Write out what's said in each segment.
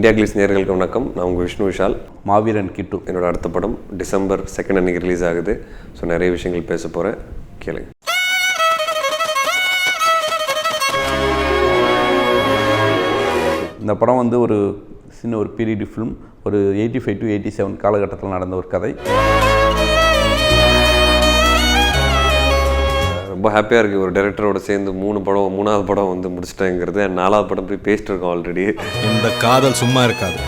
India Glitz நேயர்களுக்கு வணக்கம். நான் உங்கள் விஷ்ணு விஷால். மாவீரன் கிட்டு என்னோட அடுத்த படம் டிசம்பர் 2 அன்னைக்கு ரிலீஸ் ஆகுது. ஸோ நிறைய விஷயங்கள் பேச போகிறேன், கேளுங்க. இந்த படம் வந்து ஒரு சின்ன ஒரு பீரியட் ஃபிலிம், ஒரு 85 to 87 காலகட்டத்தில் நடந்த ஒரு கதை. ரொம்ப ஹாப்பியாக இருக்குது. ஒரு டைரக்டரோட சேர்ந்து மூணாவது படம் வந்து முடிச்சிட்டேங்கிறது. 4வது படம் போய் பேசிட்டு இருக்கோம் ஆல்ரெடி. இந்த காதல் சும்மா இருக்காது,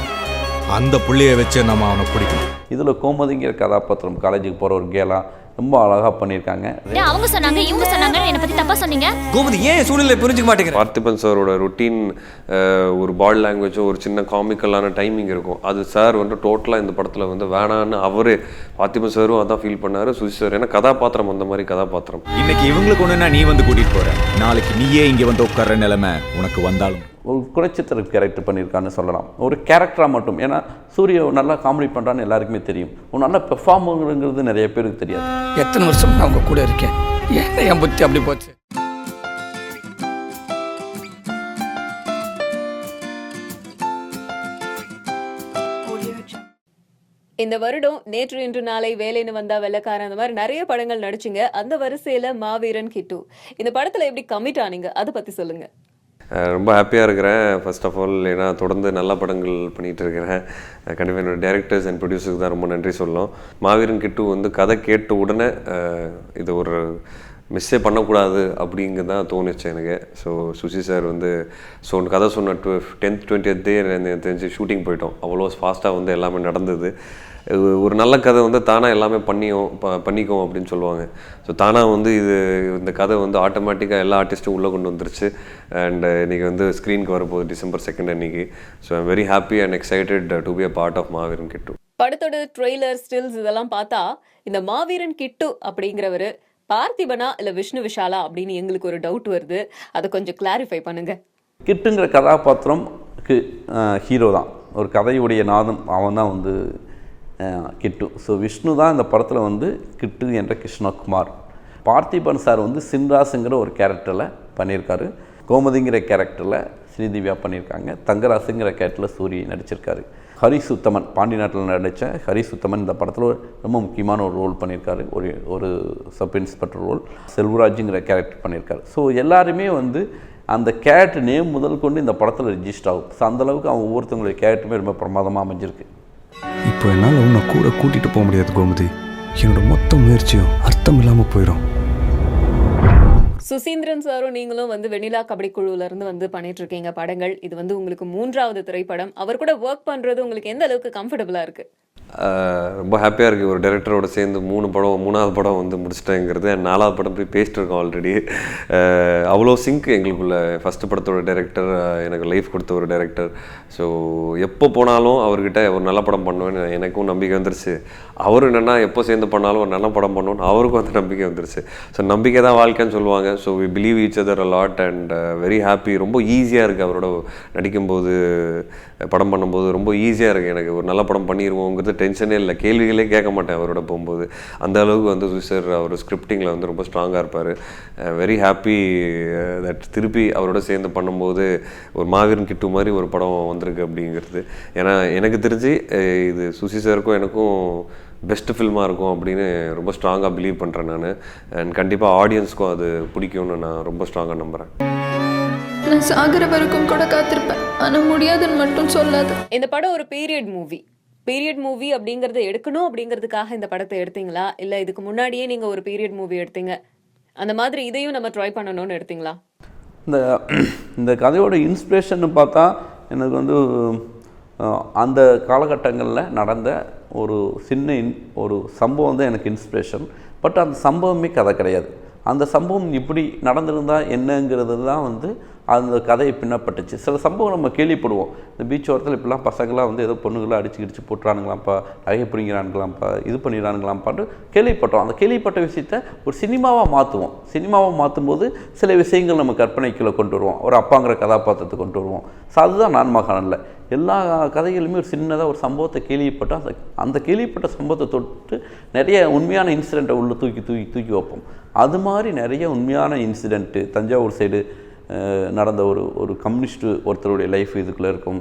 அந்த புள்ளியை வச்சு நம்ம அவனை பிடிக்கணும். இதில் கோமதிங்கிற கதாபாத்திரம் காலேஜுக்கு போகிற ஒரு கேலா ரொம்ப அழகாக பண்ணியிருக்காங்க. அவங்க சொன்னாங்க இவங்க சொன்னாங்க என்னை பற்றி தப்பாக சொன்னீங்க. கோமதி ஏன் சூழ்நிலை புரிஞ்சுக்க மாட்டேங்கிற? பார்த்திபன் சாரோட ரொட்டீன், ஒரு பாடி லாங்குவேஜும் ஒரு சின்ன காமிக்கலான டைமிங் இருக்கும். அது சார் வந்து டோட்டலாக இந்த படத்தில் வந்து வேணான்னு அவரே பார்த்திபன் சாரும் அதான் ஃபீல் பண்ணார். சுஜி சார் ஏன்னா கதாபாத்திரம் அந்த மாதிரி கதாபாத்திரம். இன்னைக்கு இவங்களுக்கு ஒன்றுனா நீ வந்து கூட்டிகிட்டு போகிற, நாளைக்கு நீயே இங்கே வந்து உட்கார்ற நிலைமை உனக்கு வந்தாலும் ஒரு குறைச்சித்திர கேரக்டர் பண்ணியிருக்கான்னு சொல்லலாம். ஒரு கேரக்டராக மட்டும். ஏன்னா சூரிய நல்லா காமெடி பண்ணுறான்னு எல்லாருக்குமே தெரியும். ஒரு நல்ல பெர்ஃபார்மருங்கிறது நிறைய பேருக்கு தெரியாது. எத்தனை வருஷம் நான் உங்க கூட இருக்கேன், ஏன் என் புத்தி அப்படி போச்சு? இந்த வருடம் நேற்று இன்று நாளை வேலைன்னு வந்தா வெள்ளக்காரன், அந்த மாதிரி நிறைய படங்கள் நடிச்சிங்க. அந்த வரிசையில மாவீரன் கிட்டு, இந்த படத்துல எப்படி கமிட் ஆனீங்க, அதை பத்தி சொல்லுங்க. ரொம்ப ஹாப்பியாக இருக்கிறேன். ஃபர்ஸ்ட் ஆஃப் ஆல் ஏன்னா தொடர்ந்து நல்ல படங்கள் பண்ணிகிட்டு இருக்கிறேன். கண்டிப்பாக என்னோடய டேரக்டர்ஸ் அண்ட் ப்ரொடியூசருக்கு தான் ரொம்ப நன்றி சொல்லணும். மாவீரன் கிட்டு வந்து கதை கேட்ட உடனே இது ஒரு மிஸ்ஸே பண்ணக்கூடாது அப்படிங்க தான் தோணுச்சு எனக்கு. ஸோ சுசி சார் வந்து கதை சொன்ன 10th 20th டே தெரிஞ்சு ஷூட்டிங் போயிட்டோம். அவ்வளோ ஃபாஸ்ட்டாக வந்து எல்லாமே நடந்தது. ஒரு நல்ல கதை வந்து தானாக எல்லாமே பண்ணிக்கும் அப்படின்னு சொல்லுவாங்க. ஸோ தானாக வந்து இந்த கதை வந்து ஆட்டோமேட்டிக்காக எல்லா ஆர்டிஸ்ட்டும் உள்ளே கொண்டு வந்துருச்சு. அண்ட் இன்றைக்கி வந்து ஸ்க்ரீனுக்கு வரப்போகுது டிசம்பர் 2 அன்னைக்கு. So I'm very happy and excited to be a part of Maaveeran Kittu. படத்தோட ட்ரெய்லர், ஸ்டில்ஸ் இதெல்லாம் பார்த்தா இந்த மாவீரன் கிட்டு அப்படிங்கிறவர் பார்த்திபனா இல்லை விஷ்ணு விஷாலா அப்படின்னு எங்களுக்கு ஒரு டவுட் வருது. அதை கொஞ்சம் கிளாரிஃபை பண்ணுங்க. கிட்டுங்கிற கதாபாத்திரம்க்கு ஹீரோ தான், ஒரு கதையுடைய நாதம் அவன் தான் வந்து கிட்டு. ஸோ விஷ்ணு தான் இந்த படத்தில் வந்து கிட்டு என்ற கிருஷ்ணகுமார். பார்த்திபன் சார் வந்து சின்ராஸுங்கிற ஒரு கேரக்டரில் பண்ணியிருக்காரு. கோமதிங்கிற கேரக்டரில் ஸ்ரீதிவ்யா பண்ணியிருக்காங்க. தங்கராசுங்கிற கேரக்டரில் சூரிய நடிச்சிருக்காரு. ஹரிஷ் உத்தமன், பாண்டி நாட்டில் நடித்த ஹரிஷ் உத்தமன் இந்த படத்தில் ரொம்ப முக்கியமான ஒரு ரோல் பண்ணியிருக்காரு. ஒரு சப் இன்ஸ்பெக்டர் ரோல். செல்வராஜுங்கிற கேரக்டர் பண்ணியிருக்காரு. ஸோ எல்லாருமே வந்து அந்த கேரக்டர் நேம் முதல் கொண்டு இந்த படத்தில் ரிஜிஸ்டர் ஆகும். ஸோ அந்தளவுக்கு அவங்க ஒவ்வொருத்தவங்களுடைய கேரக்டருமே ரொம்ப பிரமாதமாக அமைஞ்சிருக்கு. இப்போ என்னால் உன்னை கூட கூட்டிகிட்டு போக முடியாது கோமதி. என்னோட மொத்த முயற்சியும் அர்த்தம் இல்லாமல் போயிடும். சுசீந்திரன் சாரும் நீங்களும் வந்து வெண்ணிலா கபடி குழுல இருந்து வந்து பண்ணிட்டு இருக்கீங்க படங்கள். இது வந்து உங்களுக்கு 3வது திரைப்படம். அவர் கூட ஒர்க் பண்றது உங்களுக்கு எந்த அளவுக்கு கம்ஃபர்டபுளா இருக்கு? ரொம்ப ஹாப்பியாக இருக்குது. ஒரு டைரக்டரோட சேர்ந்து மூணாவது படம் வந்து முடிச்சிட்டேங்கிறது. 4வது படம் போய் பேசிட்டு இருக்கோம் ஆல்ரெடி. அவ்வளோ சிங்க் எங்களுக்குள்ள. ஃபஸ்ட்டு படத்தோட டைரக்டர், எனக்கு லைஃப் கொடுத்த ஒரு டைரக்டர். ஸோ எப்போ போனாலும் அவர்கிட்ட ஒரு நல்ல படம் பண்ணுவேன்னு எனக்கும் நம்பிக்கை வந்துருச்சு. அவரும் என்னென்னா எப்போ சேர்ந்து பண்ணாலும் ஒரு நல்ல படம் பண்ணணும்னு அவருக்கும் அந்த நம்பிக்கை வந்துருச்சு. ஸோ நம்பிக்கை தான் வாழ்க்கைன்னு சொல்லுவாங்க. So we believe each other a lot and very happy. ரொம்ப ஈஸியாக இருக்குது அவரோட நடிக்கும்போது, படம் பண்ணும்போது ரொம்ப ஈஸியாக இருக்குது எனக்கு. ஒரு நல்ல படம் பண்ணிடுவோங்கிறது டென்ஷனே இல்லை. கேள்விகளே கேட்க மாட்டேன் அவரோட போகும்போது. அந்த அளவுக்கு வந்து சார் அவர் ஸ்கிரிப்டிங்கில் வந்து ரொம்ப ஸ்ட்ராங்காக இருப்பார். வெரி ஹாப்பி தட் திருப்பி அவரோட சேர்ந்து பண்ணும்போது ஒரு மாவீரன் கிட்டு மாதிரி ஒரு படம் வந்திருக்கு அப்படிங்கிறது. ஏன்னா எனக்கு தெரிஞ்சு இது சுசி சாருக்கும் எனக்கும் பெஸ்ட் ஃபில்மாக இருக்கும் அப்படின்னு ரொம்ப ஸ்ட்ராங்காக பிலீவ் பண்ணுறேன் நான். அண்ட் கண்டிப்பாக ஆடியன்ஸ்க்கும் அது பிடிக்கும்னு நான் ரொம்ப ஸ்ட்ராங்காக நம்புகிறேன். நான் சாகர வரைக்கும் கூட காத்திருப்பேன், ஆனால் முடியாதுன்னு மட்டும் சொல்லாது. இந்த படம் ஒரு பீரியட் மூவி அப்படிங்கறத எடுக்கணும் அப்படிங்கிறதுக்காக இந்த படத்தை எடுத்தீங்களா, இல்லை இதுக்கு முன்னாடியே நீங்கள் ஒரு பீரியட் மூவி எடுத்தீங்க, அந்த மாதிரி இதையும் நம்ம ட்ரை பண்ணணும்னு எடுத்தீங்களா? இந்த கதையோட இன்ஸ்பிரேஷன் பார்த்தா எனக்கு வந்து அந்த காலகட்டங்களில் நடந்த ஒரு ஒரு சம்பவம் தான் எனக்கு இன்ஸ்பிரேஷன். பட் அந்த சம்பவமே கதை கிடையாது. அந்த சம்பவம் இப்படி நடந்திருந்தால் என்னங்கிறது தான் வந்து அந்த கதையை பின்னப்பட்டுச்சு. சில சம்பவம் நம்ம கேள்விப்படுவோம். இந்த பீச் ஓரத்தில் இப்படிலாம் பசங்களாம் வந்து ஏதோ பொண்ணுகளாக அடிச்சு போட்டுறானுங்களாம்ப்பா, நகை பிடிங்கிறானுங்களாம்ப்பா, இது பண்ணிடுறானுங்களாம்ப்பாட்டு கேள்விப்பட்டோம். அந்த கேள்விப்பட்ட விஷயத்த ஒரு சினிமாவாக மாற்றுவோம். சினிமாவாக மாற்றும்போது சில விஷயங்கள் நம்ம கற்பனைக்குள்ளே கொண்டு வருவோம். ஒரு அப்பாங்கிற கதாபாத்திரத்தை கொண்டு வருவோம். ஸோ அதுதான் நான் மகானில் எல்லா கதைகளுமே ஒரு சின்னதாக ஒரு சம்பவத்தை கேள்விப்பட்டால் அந்த கேள்விப்பட்ட சம்பவத்தை தொட்டு நிறைய உண்மையான இன்சிடெண்ட்டை உள்ளே தூக்கி வைப்போம். அது மாதிரி நிறைய உண்மையான இன்சிடெண்ட்டு தஞ்சாவூர் சைடு நடந்த ஒரு கம்யூனிஸ்ட்டு ஒருத்தருடைய லைஃப் இதுக்குள்ளே இருக்கும்.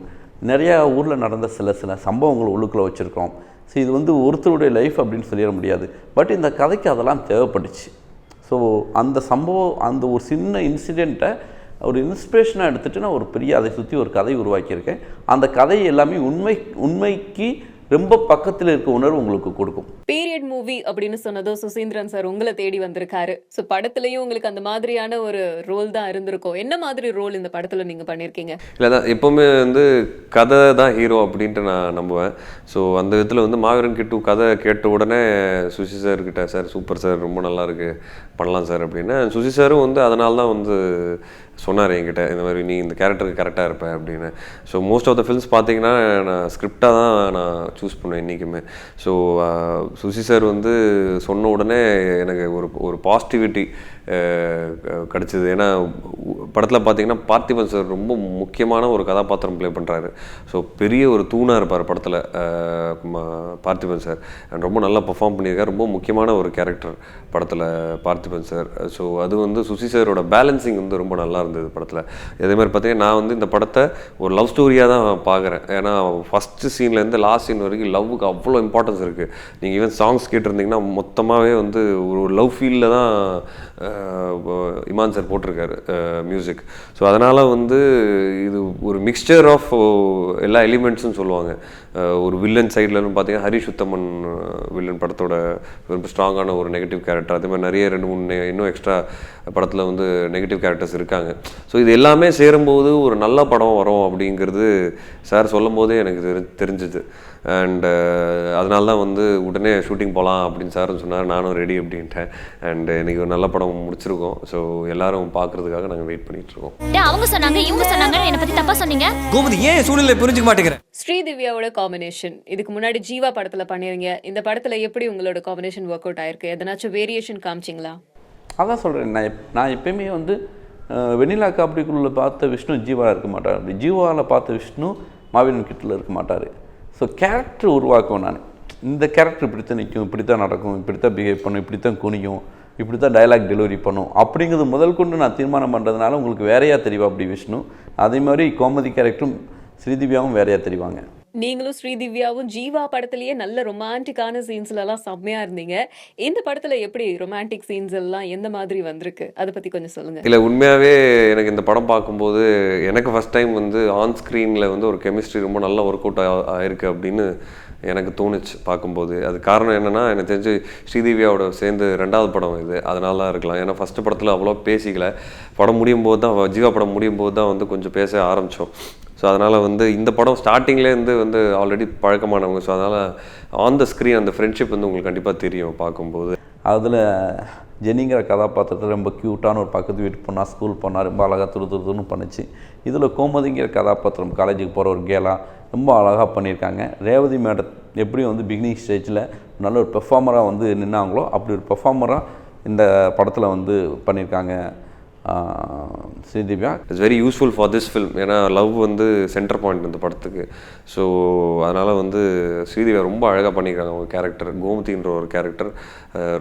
நிறையா ஊரில் நடந்த சில சம்பவங்கள் உள்ளுக்குள்ளே வச்சுருக்கோம். ஸோ இது வந்து ஒருத்தருடைய லைஃப் அப்படின்னு சொல்லிட முடியாது. பட் இந்த கதைக்கு அதெல்லாம் தேவைப்பட்டுச்சு. ஸோ அந்த சம்பவம், அந்த ஒரு சின்ன இன்சிடெண்ட்டை ஒரு இன்ஸ்பிரேஷனாக எடுத்துகிட்டு நான் ஒரு பெரிய அதை சுற்றி ஒரு கதை உருவாக்கியிருக்கேன். அந்த கதை எல்லாமே உண்மைக்கு ரொம்ப பக்கத்தில் இருக்க உணர்வு உங்களுக்கு கொடுக்கும். பீரியட் மூவி அப்படின்னு சொன்னதும் சுசீந்திரன் சார் உங்களை தேடி வந்திருக்காரு. ஸோ படத்துலயும் உங்களுக்கு அந்த மாதிரியான ஒரு ரோல் தான் இருந்திருக்கும். என்ன மாதிரி ரோல் இந்த படத்துல நீங்க பண்ணியிருக்கீங்க? இல்லை தான் எப்போவுமே வந்து கதை தான் ஹீரோ அப்படின்ட்டு நான் நம்புவேன். ஸோ அந்த விதத்தில் வந்து மாவீரன் கிட்டு கதை கேட்ட உடனே சுசி சார் கிட்ட, சார் சூப்பர் சார், ரொம்ப நல்லா இருக்கு, பண்ணலாம் சார் அப்படின்னு. சுசி சாரும் வந்து அதனால தான் வந்து சொன்னார் என்கிட்ட, இந்த மாதிரி நீ இந்த கேரக்டருக்கு கரெக்டாக இருப்ப அப்படின்னு. So most of the films பார்த்தீங்கன்னா நான் ஸ்கிரிப்டாக தான் நான் சூஸ் பண்ணுவேன் என்றைக்குமே. ஸோ சுசி சார் வந்து சொன்ன உடனே எனக்கு ஒரு பாசிட்டிவிட்டி கிடச்சிது. ஏன்னா படத்தில் பார்த்தீங்கன்னா பார்த்திபன் சார் ரொம்ப முக்கியமான ஒரு கதாபாத்திரம் ப்ளே பண்ணுறாரு. ஸோ பெரிய ஒரு தூணாக இருப்பார் படத்தில் பார்த்திபன் சார். ரொம்ப நல்லா பர்ஃபார்ம் பண்ணியிருக்கார். ரொம்ப முக்கியமான ஒரு கேரக்டர் படத்தில் பார்த்திபன் சார். ஸோ அது வந்து சுசி சாரோட பேலன்சிங் வந்து ரொம்ப நல்லா இருந்தது படத்தில். அதேமாதிரி பார்த்தீங்கன்னா நான் வந்து இந்த படத்தை ஒரு லவ் ஸ்டோரியாக தான் பார்க்குறேன். ஏன்னா ஃபஸ்ட்டு சீன்லேருந்து லாஸ்ட் சீன் வரைக்கும் லவ்வுக்கு அவ்வளோ இம்பார்ட்டன்ஸ் இருக்குது. நீங்கள் ஈவன் சாங்ஸ் கேட்டிருந்தீங்கன்னா மொத்தமாகவே வந்து ஒரு லவ் ஃபீலில் தான் இமான் சார் போட்டிருக்காரு மியூசிக். ஸோ அதனால் வந்து இது ஒரு மிக்சர் ஆஃப் எல்லா எலிமெண்ட்ஸும் சொல்லுவாங்க. ஒரு வில்லன் சைட்லன்னு பார்த்தீங்கன்னா ஹரிஷ் உத்தமன் வில்லன் படத்தோட ரொம்ப ஸ்ட்ராங்கான ஒரு நெகட்டிவ் கேரக்டர். அதே மாதிரி நிறைய 2-3 இன்னும் எக்ஸ்ட்ரா படத்தில் வந்து நெகட்டிவ் கேரக்டர்ஸ் இருக்காங்க. ஸோ இது எல்லாமே சேரும்போது ஒரு நல்ல படம் வரும் அப்படிங்கிறது சார் சொல்லும் போதே எனக்கு தெரிஞ்சுது. அண்ட் அதனால தான் வந்து உடனே ஷூட்டிங் போகலாம் அப்படின்னு சாரும் சொன்னார். நானும் ரெடி அப்படின்ட்டேன். அண்ட் இன்றைக்கி ஒரு நல்ல படம் முடிச்சிருக்கோம். ஸோ எல்லாரும் பார்க்குறதுக்காக நாங்கள் வெயிட் பண்ணிகிட்ருக்கோம். அவங்க சொன்னாங்க இவங்க சொன்னாங்க என்னை பற்றி தப்பாக சொன்னீங்க. கோமதி ஏன் சூழ்நிலை புரிஞ்சுக்க மாட்டேங்கிறேன். ஸ்ரீதிவ்யாவோட காம்பினேஷன் இதுக்கு முன்னாடி ஜீவா படத்துல பண்ணிருங்க. இந்த படத்துல எப்படி உங்களோட காம்பினேஷன் ஒர்க் அவுட் ஆயிருக்கு? எதனாச்சும் வேரியேஷன் காமிச்சிங்களா? அதான் சொல்கிறேன், நான் எப்பயுமே வந்து வெண்ணிலா காப்பிக்குள்ளே பார்த்த விஷ்ணு ஜீவாவில் இருக்க மாட்டார். அப்படி ஜீவாவில் பார்த்த விஷ்ணு மாவீரன் கிட்டில் இருக்க மாட்டார். ஸோ கேரக்டர் உருவாக்குவேன் நான். இந்த கேரக்டர் இப்படித்தான் நிற்கும், இப்படித்தான் நடக்கும், இப்படித்தான் பிஹேவ் பண்ணும், இப்படித்தான் குனியும், இப்படி தான் டைலாக் டெலிவரி பண்ணும் அப்படிங்கிறது முதல் கொண்டு நான் தீர்மானம் பண்ணுறதுனால உங்களுக்கு வேறையாக தெரிவா அப்படி விஷ்ணு. அதே மாதிரி கோமதி கேரக்டரும் ஸ்ரீதிவ்யாவும் வேறையாக தெரிவாங்க. நீங்களும் ஸ்ரீதிவ்யாவும் ஜீவா படத்திலேயே நல்ல ரொமான்டிக்கான சீன்ஸ்ல எல்லாம் செம்மையா இருந்தீங்க. இந்த படத்துல எப்படி ரொமான்டிக் சீன்ஸ் எல்லாம் எந்த மாதிரி வந்திருக்கு, அதை பத்தி கொஞ்சம் சொல்லுங்க. இல்லை, உண்மையாகவே எனக்கு இந்த படம் பார்க்கும்போது எனக்கு ஃபஸ்ட் டைம் வந்து ஆன் ஸ்க்ரீனில் வந்து ஒரு கெமிஸ்ட்ரி ரொம்ப நல்லா ஒர்க் அவுட் ஆயிருக்கு அப்படின்னு எனக்கு தோணுச்சு பார்க்கும்போது. அது காரணம் என்னென்னா, எனக்கு தெரிஞ்சு ஸ்ரீதிவ்யாவோட சேர்ந்து 2வது படம் இது, அதனால தான் இருக்கலாம். ஏன்னா ஃபஸ்ட்டு படத்தில் அவ்வளோ பேசிக்கல. படம் முடியும் போது தான், ஜீவா படம் முடியும் போது தான் வந்து கொஞ்சம் பேச ஆரம்பித்தோம். ஸோ அதனால் வந்து இந்த படம் ஸ்டார்டிங்லேருந்து வந்து ஆல்ரெடி பழக்கமானவங்க. ஸோ அதனால் ஆன் த ஸ்க்ரீன் அந்த ஃப்ரெண்ட்ஷிப் வந்து உங்களுக்கு கண்டிப்பாக தெரியும் பார்க்கும்போது. அதில் ஜெனிங்கிற கதாபாத்திரத்தில் ரொம்ப க்யூட்டான ஒரு பக்கத்து வீட்டு பொண்ணாக ஸ்கூல் பொண்ணாக ரொம்ப அழகாக துருதுன்னு பண்ணிச்சு. இதில் கோமதிங்கிற கதாபாத்திரம் காலேஜுக்கு போகிற ஒரு கேலாக ரொம்ப அழகாக பண்ணியிருக்காங்க. ரேவதி மேடம் எப்படி வந்து பிகினிங் ஸ்டேஜில் நல்ல ஒரு பெர்ஃபார்மராக வந்து நின்னாங்களோ அப்படி ஒரு பெர்ஃபார்மராக இந்த படத்தில் வந்து பண்ணியிருக்காங்க Sri Divya. It's very useful for this film. ஏன்னா லவ் வந்து சென்டர் பாயிண்ட் இந்த படத்துக்கு. ஸோ அதனால் வந்து ஸ்ரீதிவ்யா ரொம்ப அழகாக பண்ணியிருக்காங்க. அவங்க கேரக்டர் கோமதின்ற ஒரு கேரக்டர்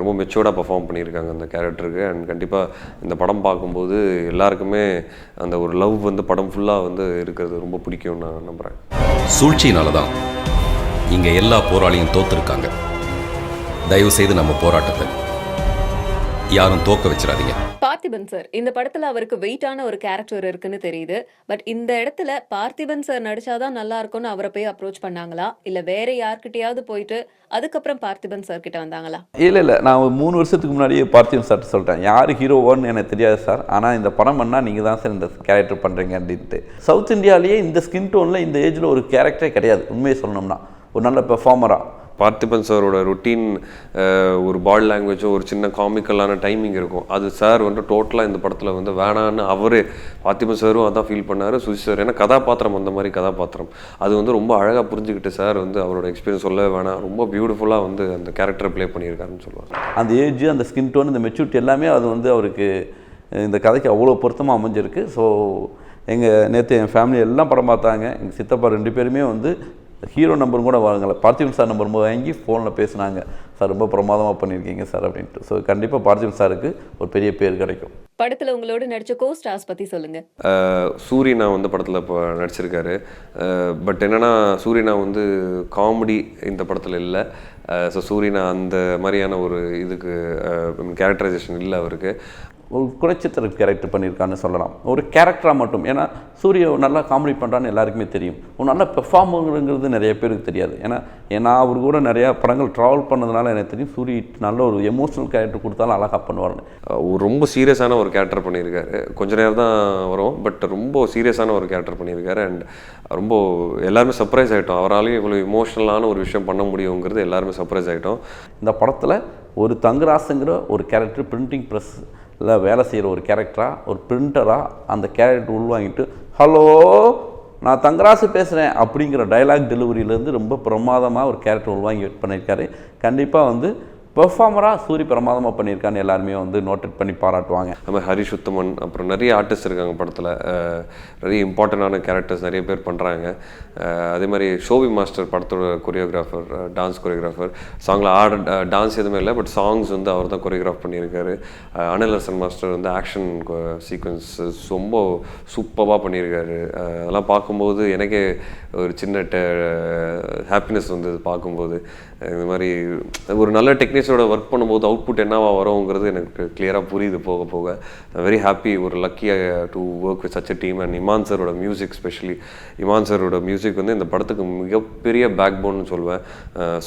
ரொம்ப மெச்சூர்டாக பர்ஃபார்ம் பண்ணியிருக்காங்க அந்த கேரக்டருக்கு. அண்ட் கண்டிப்பாக இந்த படம் பார்க்கும்போது எல்லாருக்குமே அந்த ஒரு லவ் வந்து படம் ஃபுல்லாக வந்து இருக்கிறது ரொம்ப பிடிக்கும்னு நான் நம்புகிறேன். சூழ்ச்சியினால தான் இங்கே எல்லா போராளியும் தோற்றுருக்காங்க. தயவுசெய்து நம்ம போராட்டத்தை யாரும் தோக்க வச்சிடாதீங்க. பார்த்திபன் சார் இந்த படத்துல அவருக்கு வெயிட்டான ஒரு கேரக்டர் இருக்குன்னு தெரியுது. பட் இந்த இடத்துல பார்த்திபன் சார் நடிச்சாதான் நல்லா இருக்கும்னு அவரை போய் அப்ரோச் பண்ணாங்களா, இல்ல வேற யார்கிட்டயாவது போயிட்டு அதுக்கப்புறம் பார்த்திபன் சார் கிட்ட வந்தாங்களா? இல்லை, நான் 3 வருஷத்துக்கு முன்னாடியே பார்த்திபன் சார்ட்டு சொல்லிட்டேன், யார் ஹீரோவான்னு எனக்கு தெரியாது சார், ஆனால் இந்த படம் பண்ணால் நீங்கள் தான் சார் இந்த கேரக்டர் பண்ணுறீங்க அப்படின்ட்டு. சவுத் இந்தியாவிலேயே இந்த ஸ்கின் டோனில் இந்த ஏஜில் ஒரு கேரக்டரே கிடையாது உண்மையை சொல்லணும்னா. ஒரு நல்ல பெர்ஃபார்மராக பார்த்திபன் சாரோட ரொட்டீன், ஒரு பாடி லாங்குவேஜோ ஒரு சின்ன காமிக்கலான டைமிங் இருக்கும். அது சார் வந்து டோட்டலாக இந்த படத்தில் வந்து வேணான்னு அவரே பார்த்திபன் சாரும் அதான் ஃபீல் பண்ணார். சுசி சார் ஏன்னா கதாபாத்திரம் அந்த மாதிரி கதாபாத்திரம் அது வந்து ரொம்ப அழகாக புரிஞ்சுக்கிட்டு சார் வந்து அவரோட எக்ஸ்பீரியன்ஸ் சொல்லவே வேணாம், ரொம்ப பியூட்டிஃபுல்லாக வந்து அந்த கேரக்டரை ப்ளே பண்ணியிருக்காருன்னு சொல்லுவாங்க. அந்த ஏஜ், அந்த ஸ்கின் டோன், இந்த மெச்சூரிட்டி எல்லாமே அது வந்து அவருக்கு இந்த கதைக்கு அவ்வளோ பொருத்தமாக அமைஞ்சிருக்கு. ஸோ நேற்று என் ஃபேமிலி எல்லாம் படம் பார்த்தாங்க. எங்கள் சித்தப்பா 2 பேருமே வந்து ஹீரோ நம்பர் கூட வாங்கலை, பார்த்திபன் சார் நம்பர் வாங்கி ஃபோனில் பேசினாங்க, சார் ரொம்ப பிரமாதமாக பண்ணியிருக்கீங்க சார் அப்படின்ட்டு. ஸோ கண்டிப்பாக பார்த்திபன் சாருக்கு ஒரு பெரிய பேர் கிடைக்கும். படத்துல உங்களோட நடிச்ச கோஸ்டார்ஸ் பத்தி சொல்லுங்க. சூரியனா வந்து படத்தில் இப்போ நடிச்சிருக்காரு. பட் என்னென்னா சூரியனா வந்து காமெடி இந்த படத்தில் இல்லை. ஸோ சூரியனா அந்த மாதிரியான ஒரு இதுக்கு கேரக்டரைசேஷன் இல்லை அவருக்கு. ஒரு குறைச்சித்திர கேரக்டர் பண்ணியிருக்கான்னு சொல்லலாம், ஒரு கேரக்டராக மட்டும். ஏன்னா சூரிய நல்லா காமெடி பண்ணுறான்னு எல்லாருக்குமே தெரியும், ஒரு நல்ல பெர்ஃபார்மருங்கிறது நிறைய பேருக்கு தெரியாது. ஏன்னா அவர் கூட நிறையா படங்கள் ட்ராவல் பண்ணதுனால எனக்கு தெரியும் சூரிய நல்ல ஒரு எமோஷனல் கேரக்டர் கொடுத்தாலும் அழகாக பண்ணுவார்னு. ரொம்ப சீரியஸான ஒரு கேரக்டர் பண்ணியிருக்காரு. கொஞ்ச நேரம் தான் வரும், பட் ரொம்ப சீரியஸான ஒரு கேரக்டர் பண்ணியிருக்காரு. அண்ட் ரொம்ப எல்லாருமே சர்ப்ரைஸ் ஆகிட்டோம், அவராலையும் இவ்வளோ இமோஷனலான ஒரு விஷயம் பண்ண முடியுங்கிறது எல்லாருமே சர்ப்ரைஸ் ஆகிட்டோம். இந்த படத்தில் ஒரு தங்கராசுங்கிற ஒரு கேரக்டர் பிரிண்டிங் ப்ரெஸ்ஸில் வேலை செய்கிற ஒரு கேரக்டராக, ஒரு பிரிண்டராக அந்த கேரக்டர் உள்வாங்கிட்டு ஹலோ நான் தங்கராசு பேசுகிறேன் அப்படிங்கிற டைலாக் டெலிவரியிலேருந்து ரொம்ப பிரமாதமாக ஒரு கேரக்டர் உள்வாங்கி பண்ணியிருக்காரு. கண்டிப்பாக வந்து பெர்ஃபார்மராக சூரிய பிரமாதமாக பண்ணியிருக்கான்னு எல்லாருமே வந்து நோட்டட் பண்ணி பாராட்டுவாங்க. அது மாதிரி ஹரிஷ் உத்தமன், அப்புறம் நிறைய ஆர்டிஸ்ட் இருக்காங்க படத்தில், நிறைய இம்பார்ட்டண்டான கேரக்டர்ஸ் நிறைய பேர் பண்ணுறாங்க. அதே மாதிரி ஷோபி மாஸ்டர் படத்தோட கொரியோகிராஃபர், டான்ஸ் கொரியோகிராஃபர். சாங்கில் டான்ஸ் எதுவுமே இல்லை, பட் சாங்ஸ் வந்து அவர் தான் கொரியோகிராஃப் பண்ணியிருக்காரு. அனிலரசன் மாஸ்டர் வந்து ஆக்ஷன் சீக்வன்ஸஸ் ரொம்ப சூப்பராக பண்ணியிருக்காரு. அதெல்லாம் பார்க்கும்போது எனக்கே ஒரு சின்ன ஹாப்பினஸ் வந்து பார்க்கும்போது. இந்த மாதிரி ஒரு நல்ல டெக்னீஷியனோட ஒர்க் பண்ணும்போது அவுட்புட் என்னவா வருங்கிறது எனக்கு கிளியராக புரியுது போக போக. வெரி ஹாப்பி, ஒரு லக்கியாக to work with such a team. And Imman சாரோட மியூசிக், ஸ்பெஷலி இமான் சாரோட மியூசிக் வந்து இந்த படத்துக்கு மிகப்பெரிய பேக் போன்னு சொல்லுவேன்.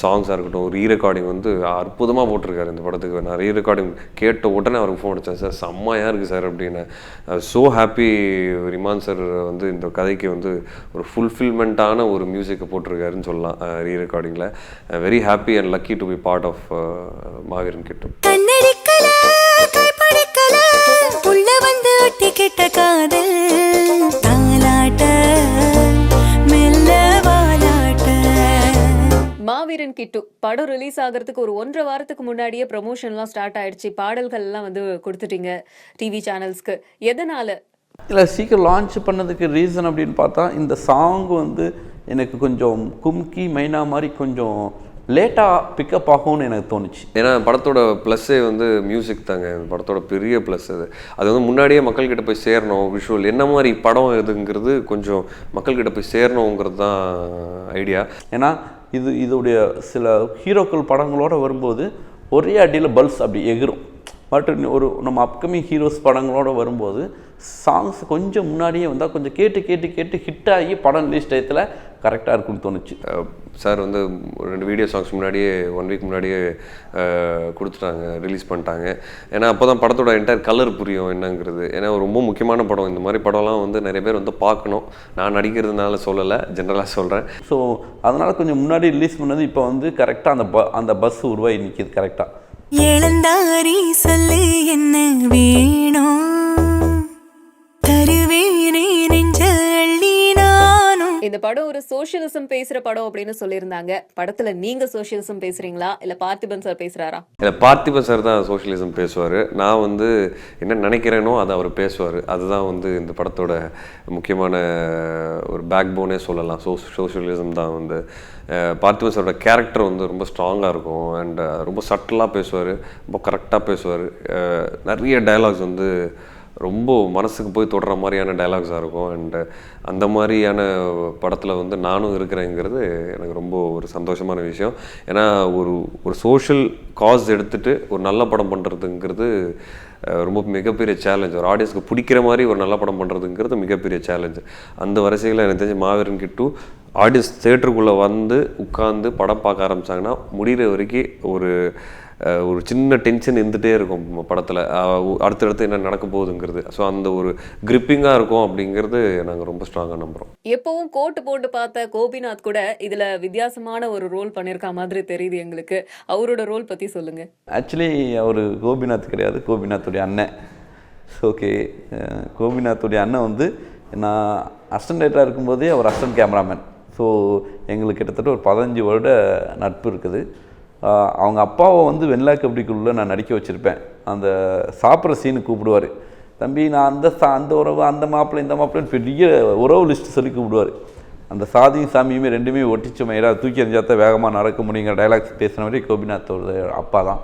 சாங்ஸாக இருக்கட்டும், ரீ ரெக்கார்டிங் வந்து அற்புதமாக போட்டிருக்காரு இந்த படத்துக்கு. நான் ரீ ரெக்கார்டிங் கேட்ட உடனே அவருக்கு ஃபோன் அடித்தேன், சார் செம்மையாக இருக்குது சார் அப்படின்னு. ஸோ ஹாப்பி இமான் சார் வந்து இந்த கதைக்கு வந்து ஒரு ஃபுல்ஃபில்மெண்ட்டான ஒரு மியூசிக்கை போட்டிருக்காருன்னு சொல்லலாம் ரீ ரெக்கார்டிங்கில். Very happy and lucky to be part of மாவீரன் கிட்டு. மாவீரன் கிட்டு படம் ரிலீஸ் ஆகிறதுக்கு ஒரு 1.5 வாரத்துக்கு முன்னாடியே ப்ரொமோஷன்லாம் ஸ்டார்ட் ஆயிடுச்சு, பாடல்கள்லாம் வந்து கொடுத்துட்டீங்க டிவி சேனல்ஸ்க்கு. எதனால? இல்லை, சீக்கிரம் லான்ச் பண்ணதுக்கு ரீசன் அப்படின்னு பார்த்தா இந்த சாங் வந்து எனக்கு கொஞ்சம் கும்கி மைனா மாதிரி கொஞ்சம் லேட்டாக பிக்கப் ஆகும்னு எனக்கு தோணுச்சு. ஏன்னா படத்தோட ப்ளஸ்ஸே வந்து மியூசிக் தாங்க, படத்தோட பெரிய ப்ளஸ் அது வந்து முன்னாடியே மக்கள்கிட்ட போய் சேரணும். விஷுவல் என்ன மாதிரி படம் எதுங்கிறது கொஞ்சம் மக்கள்கிட்ட போய் சேரணுங்கிறது தான் ஐடியா. ஏன்னா இதோடைய சில ஹீரோக்கள் படங்களோடு வரும்போது ஒரே அடியில் பல்ஸ் அப்படி எகிரும். பட் ஒரு நம்ம அப்கமிங் ஹீரோஸ் படங்களோடு வரும்போது சாங்ஸ் கொஞ்சம் முன்னாடியே வந்தால் கொஞ்சம் கேட்டு கேட்டு கேட்டு ஹிட் ஆகி படம் ரிலீஸ் டயத்தில் கரெக்டாக இருக்குன்னு தோணுச்சு. சார் வந்து 2 வீடியோ சாங்ஸ் முன்னாடியே 1 வீக் முன்னாடியே கொடுத்துட்டாங்க, ரிலீஸ் பண்ணிட்டாங்க. ஏன்னா அப்போ தான் படத்தோட என்டையர் கலர் புரியும் என்னங்கிறது. ஏன்னா ரொம்ப முக்கியமான படம், இந்த மாதிரி படம்லாம் வந்து நிறைய பேர் வந்து பார்க்கணும். நான் நடிக்கிறதுனால சொல்லலை, ஜென்ரலாக சொல்கிறேன். ஸோ அதனால் கொஞ்சம் முன்னாடி ரிலீஸ் பண்ணது இப்போ வந்து கரெக்டாக அந்த பஸ் உருவாகி நிற்கிது கரெக்டாக. ஏளந்தாரி சொல்லு என்ன வேணும், தருவேனே நெஞ்ச அள்ளி நானும். இந்த படம் ஒரு சோஷியலிசம் பேசுற படம் அப்படின்னு சொல்லியிருந்தாங்க. படத்துல நீங்க சோஷியலிசம் பேசுறீங்களா இல்ல பார்த்திபன் சார் பேசுறாரா? இல்ல, பார்த்திபன் சார் தான் சோஷியலிசம் பேசுவார். நான் வந்து என்ன நினைக்கிறேனோ அதை அவர் பேசுவார். அதுதான் வந்து இந்த படத்தோட முக்கியமான ஒரு பேக் போனே சொல்லலாம். சோஷியலிசம் தான் வந்து. பார்த்திபன் சாரோட கேரக்டர் வந்து ரொம்ப ஸ்ட்ராங்காக இருக்கும். அண்ட் ரொம்ப சட்டிலாக பேசுவார், ரொம்ப கரெக்டாக பேசுவார். நிறைய டைலாக்ஸ் வந்து ரொம்ப மனசுக்கு போய் தொடுற மாதிரியான டைலாக்ஸாக இருக்கும். அண்டு அந்த மாதிரியான படத்தில் வந்து நானும் இருக்கிறேங்கிறது எனக்கு ரொம்ப ஒரு சந்தோஷமான விஷயம். ஏன்னா ஒரு சோஷியல் காஸ் எடுத்துகிட்டு ஒரு நல்ல படம் பண்ணுறதுங்கிறது ரொம்ப மிகப்பெரிய சேலஞ்ச். ஒரு ஆடியன்ஸ்க்கு பிடிக்கிற மாதிரி ஒரு நல்ல படம் பண்ணுறதுங்கிறது மிகப்பெரிய சேலஞ்சு. அந்த வரிசையில் எனக்கு தெரிஞ்ச மாவீரன் கிட்டு ஆடியன்ஸ் தேட்டருக்குள்ளே வந்து உட்காந்து படம் பார்க்க ஆரம்பித்தாங்கன்னா முடிகிற வரைக்கும் ஒரு சின்ன டென்ஷன் இருந்துகிட்டே இருக்கும் படத்தில், அடுத்தடுத்து என்ன நடக்க போகுதுங்கிறது. ஸோ அந்த ஒரு கிரிப்பிங்காக இருக்கும் அப்படிங்கிறது நாங்கள் ரொம்ப ஸ்ட்ராங்காக நம்புகிறோம். எப்பவும் கோட்டு போட்டு பார்த்த கோபிநாத் கூட இதில் வித்தியாசமான ஒரு ரோல் பண்ணியிருக்க மாதிரி தெரியுது எங்களுக்கு. அவரோட ரோல் பற்றி சொல்லுங்கள். ஆக்சுவலி அவர் கோபிநாத் கிடையாது, கோபிநாத்துடைய அண்ணன். ஓகே, கோபிநாத்துடைய அண்ணன் வந்து நான் அசிஸ்டன்ட் டைரக்டராக இருக்கும்போதே அவர் அசிஸ்டன்ட் கேமராமேன். ஸோ எங்களுக்கு கிட்டத்தட்ட ஒரு 15 வருட நட்பு இருக்குது. அவங்க அப்பாவை வந்து வெண்லா கபடிக்குள்ளே நான் நடிக்க வச்சுருப்பேன். அந்த சாப்பிட்ற சீனுக்கு கூப்பிடுவார், தம்பி நான் அந்த உறவு அந்த மாப்பிள்ளை இந்த மாப்பிள்ளைன்னு பெரிய உறவு லிஸ்ட்டு சொல்லி கூப்பிடுவார். அந்த சாதியும் சாமியுமே ரெண்டுமே ஒட்டிச்சு மயிராக தூக்கி எறிஞ்சாத்த வேகமாக நடக்க முடியுங்கிற டைலாக்ஸ் பேசினவரே கோபிநாத்தோட அப்பா தான்.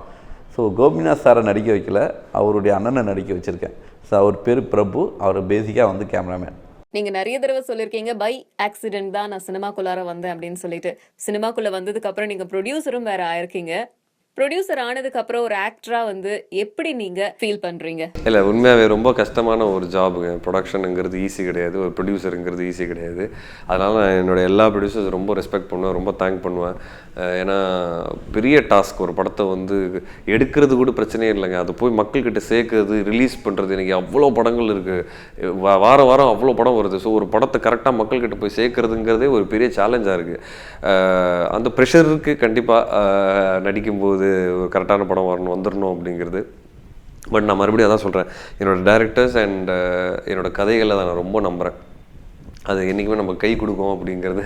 ஸோ கோபிநாத் சாரை நடிக்க வைக்கல, அவருடைய அண்ணனை நடிக்க வச்சுருக்கேன். ஸோ அவர் பேர் பிரபு, அவர் பேசிக்காக வந்து கேமராமேன். நீங்க நிறைய தடவை சொல்லியிருக்கீங்க பை ஆக்சிடென்ட் தான் நான் சினிமாக்குள்ளார வந்தேன் அப்படின்னு சொல்லிட்டு. சினிமாக்குள்ள வந்ததுக்கு அப்புறம் நீங்க ப்ரொடியூசரும் வேற ஆயிருக்கீங்க. ப்ரொடியூசர் ஆனதுக்கு அப்புறம் ஒரு ஆக்டரா வந்து எப்படி நீங்க ஃபீல் பண்றீங்க? இல்லை, உண்மையாகவே ரொம்ப கஷ்டமான ஒரு ஜாபுங்க. ப்ரொடக்ஷனுங்கிறது ஈஸி கிடையாது, ஒரு ப்ரொடியூசருங்கிறது ஈஸி கிடையாது. அதனால் நான் என்னோட எல்லா ப்ரொடியூசர்ஸ் ரொம்ப ரெஸ்பெக்ட் பண்ணுவேன், ரொம்ப தேங்க் பண்ணுவேன். ஏன்னா பெரிய டாஸ்க் ஒரு படத்தை வந்து எடுக்கிறது கூட பிரச்சனையே இல்லைங்க, அது போய் மக்கள்கிட்ட சேர்க்கறது, ரிலீஸ் பண்ணுறது. எனக்கு அவ்வளோ படங்கள் இருக்குது, வாரம் வாரம் அவ்வளோ படம் வருது. ஸோ ஒரு படத்தை கரெக்டாக மக்கள்கிட்ட போய் சேர்க்கறதுங்கிறதே ஒரு பெரிய சேலஞ்சாக இருக்குது. அந்த ப்ரெஷருக்கு கண்டிப்பாக நடிக்கும்போது ஒரு கரெக்டான படம் வந்துடணும் அப்படிங்கிறது. பட் நான் மறுபடியும் அதான் சொல்கிறேன், என்னோடய டைரக்டர்ஸ் அண்ட் என்னோடய கதைகளை தான் நான் ரொம்ப நம்புகிறேன். அது என்றைக்குமே நம்ம கை கொடுக்கும் அப்படிங்கிறது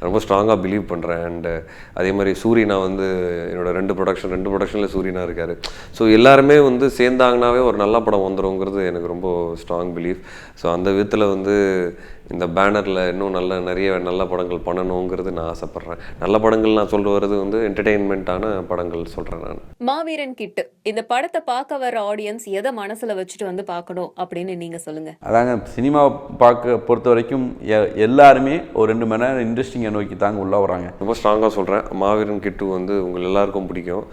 ரொம்ப ஸ்ட்ராங்காக பிலீவ் பண்ணுறேன். அண்டு அதே மாதிரி சூரியனா வந்து என்னோடய ரெண்டு ப்ரொடக்ஷனில் சூரியனா இருக்கார். ஸோ எல்லாருமே வந்து சேர்ந்தாங்கனாவே ஒரு நல்ல படம் வந்துடுங்கிறது எனக்கு ரொம்ப ஸ்ட்ராங் பிலீஃப். ஸோ அந்த விதத்தில் வந்து இந்த பேனரில் இன்னும் நிறைய நல்ல படங்கள் பண்ணணுங்கிறது நான் ஆசைப்பட்றேன். நல்ல படங்கள் நான் சொல்ல வர்றது வந்து என்டர்டெயின்மெண்ட்டான படங்கள் சொல்கிறேன் நான். மாவீரன் கிட்டு இந்த படத்தை பார்க்க வர ஆடியன்ஸ் எதை மனசில் வச்சுட்டு வந்து பார்க்கணும் அப்படின்னு நீங்கள் சொல்லுங்கள். அதாங்க, சினிமா பார்க்க பொறுத்த வரைக்கும் எல்லாருமே ஒரு 2 மணி நேரம் இன்ட்ரெஸ்டிங்கை நோக்கி தாங்க உள்ளே வராங்க. ரொம்ப ஸ்ட்ராங்காக சொல்கிறேன், மாவீரன் கிட்டு வந்து உங்கள் எல்லாருக்கும் பிடிக்கும்.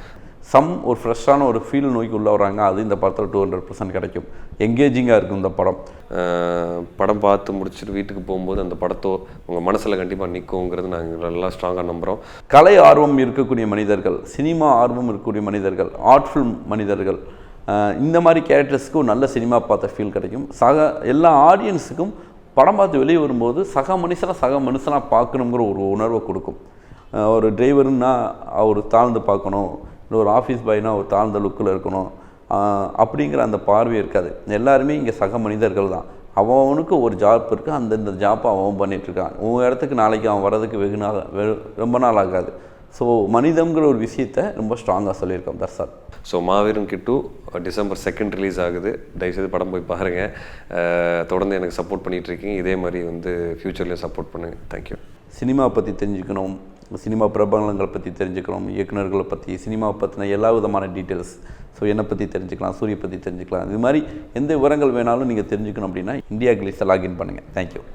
ஒரு ஃப்ரெஷ்ஷான ஒரு ஃபீல் நோக்கி உள்ளே வராங்க. அது இந்த படத்தில் 200% கிடைக்கும். எங்கேஜிங்காக இருக்கும் இந்த படம் பார்த்து முடிச்சுட்டு வீட்டுக்கு போகும்போது அந்த படத்தோ உங்கள் மனசில் கண்டிப்பாக நிற்குங்கிறது நாங்கள் நல்லா ஸ்ட்ராங்காக நம்புகிறோம். கலை ஆர்வம் இருக்கக்கூடிய மனிதர்கள், சினிமா ஆர்வம் இருக்கக்கூடிய மனிதர்கள், ஆர்ட் ஃபில்ம் மனிதர்கள், இந்த மாதிரி கேரக்டர்ஸ்க்கு ஒரு நல்ல சினிமா பார்த்த ஃபீல் கிடைக்கும். எல்லா ஆடியன்ஸுக்கும் படம் பார்த்து வெளியே வரும்போது சக மனுஷனாக பார்க்கணுங்கிற ஒரு உணர்வை கொடுக்கும். ஒரு டிரைவருன்னா அவர் தாழ்ந்து பார்க்கணும், இல்லை ஒரு ஆஃபீஸ் பாய்னா ஒரு தாழ்ந்த லுக்கில் இருக்கணும் அப்படிங்கிற அந்த பார்வை இருக்காது. எல்லாருமே இங்கே சக மனிதர்கள் தான். அவனுக்கு ஒரு ஜாப் இருக்குது, அந்தந்த ஜாப்பை அவன் பண்ணிகிட்ருக்கான். உங்கள் இடத்துக்கு நாளைக்கு அவன் வர்றதுக்கு ரொம்ப நாள் ஆகாது. ஸோ மனிதங்கிற ஒரு விஷயத்தை ரொம்ப ஸ்ட்ராங்காக சொல்லியிருக்கோம். தர்சால். ஸோ மாவீரன் கிட்டு December 2 ரிலீஸ் ஆகுது. தயவுசெய்து படம் போய் பாருங்கள். தொடர்ந்து எனக்கு சப்போர்ட் பண்ணிகிட்ருக்கீங்க, இதே மாதிரி வந்து ஃப்யூச்சர்லேயும் சப்போர்ட் பண்ணுங்கள். தேங்க்யூ. சினிமா பற்றி தெரிஞ்சுக்கணும், சினிமா பிரபலங்களை பற்றி தெரிஞ்சுக்கணும், இயக்குநர்களை பற்றி, சினிமாவை பற்றின எல்லா விதமான டீட்டெயில்ஸ், ஸோ என்னை பற்றி தெரிஞ்சுக்கலாம், சூரிய பற்றி தெரிஞ்சுக்கலாம். இது மாதிரி எந்த விவரங்கள் வேணாலும் நீங்கள் தெரிஞ்சுக்கணும் அப்படின்னா இந்தியா கிளிஸை லாகின் பண்ணுங்கள். தேங்க்யூ.